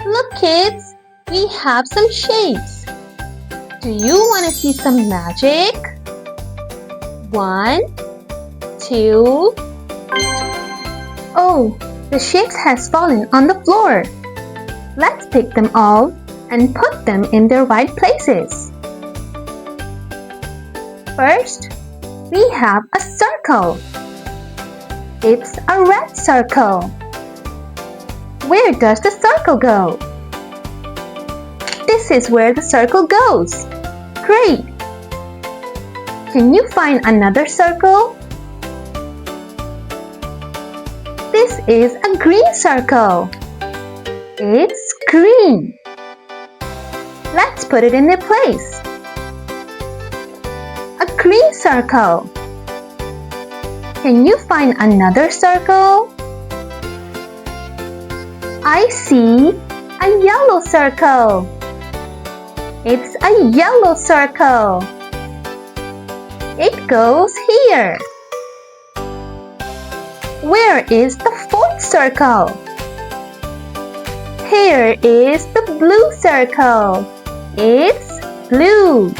Look kids, we have some shapes. Do you want to see some magic? 1, 2. Oh, the shapes has fallen on the floor. Let's pick them all and put them in their right places. First, we have a circle. It's a red circle. Where does the circle go? This is where the circle goes. Great! Can you find another circle? This is a green circle. It's green. Let's put it in their place. A green circle. Can you find another circle? I see a yellow circle. It's a yellow circle. It goes here. Where is the fourth circle? Here is the blue circle. It's blue.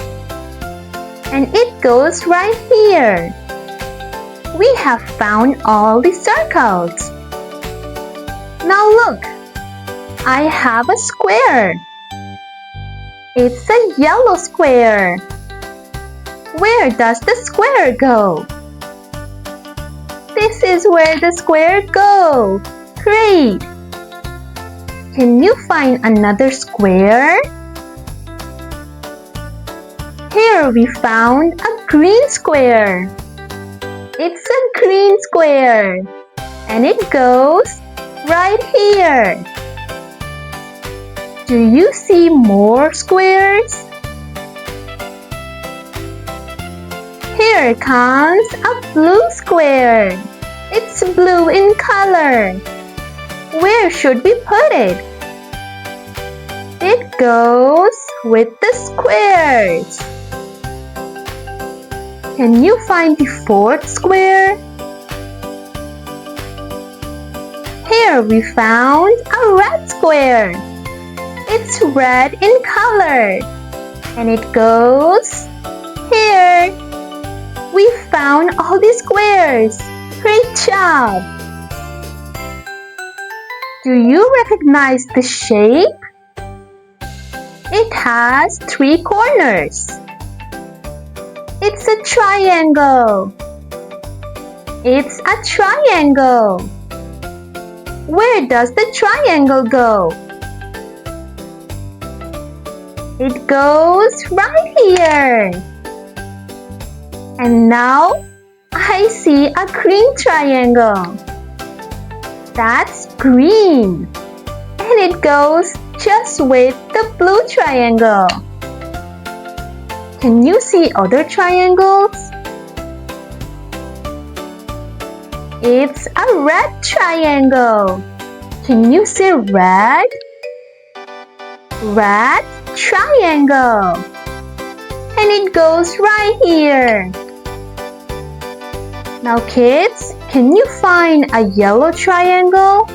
And it goes right here. We have found all the circles. Now look, I have a square. It's a yellow square. Where does the square go? This is where the square goes. Great! Can you find another square? Here we found a green square. It's a green square. And it goes right here. Do you see more squares? Here comes a blue square. It's blue in color. Where should we put it? It goes with the squares. Can you find the fourth square? Here we found a red square. It's red in color. And it goes here. We found all the squares. Great job! Do you recognize the shape? It has 3 corners. It's a triangle. It's a triangle. Where does the triangle go? It goes right here. And now I see a green triangle. That's green. And it goes just with the blue triangle. Can you see other triangles? It's a red triangle. Can you see red? Red triangle. And it goes right here. Now kids, can you find a yellow triangle?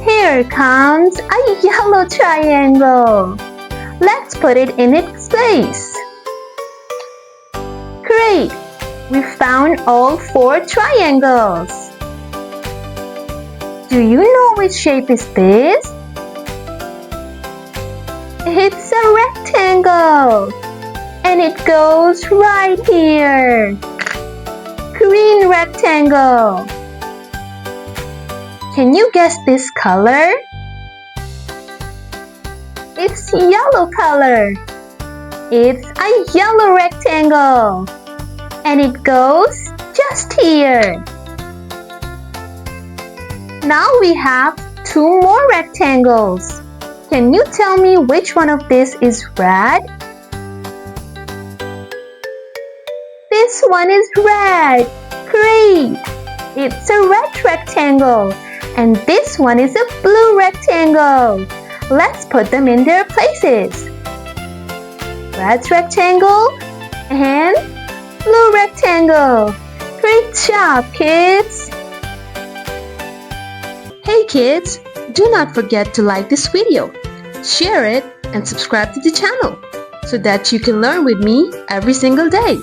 Here comes a yellow triangle. Let's put it in its place. Great! We found all 4 triangles. Do you know which shape is this? It's a rectangle. And it goes right here. Green rectangle. Can you guess this color? It's yellow color. It's a yellow rectangle. And it goes just here. Now we have 2 more rectangles. Can you tell me which one of these is red? This one is red. Great! It's a red rectangle. And this one is a blue rectangle. Let's put them in their places. Red rectangle and blue rectangle. Great job, kids! Hey kids, do not forget to like this video, share it, and subscribe to the channel so that you can learn with me every single day.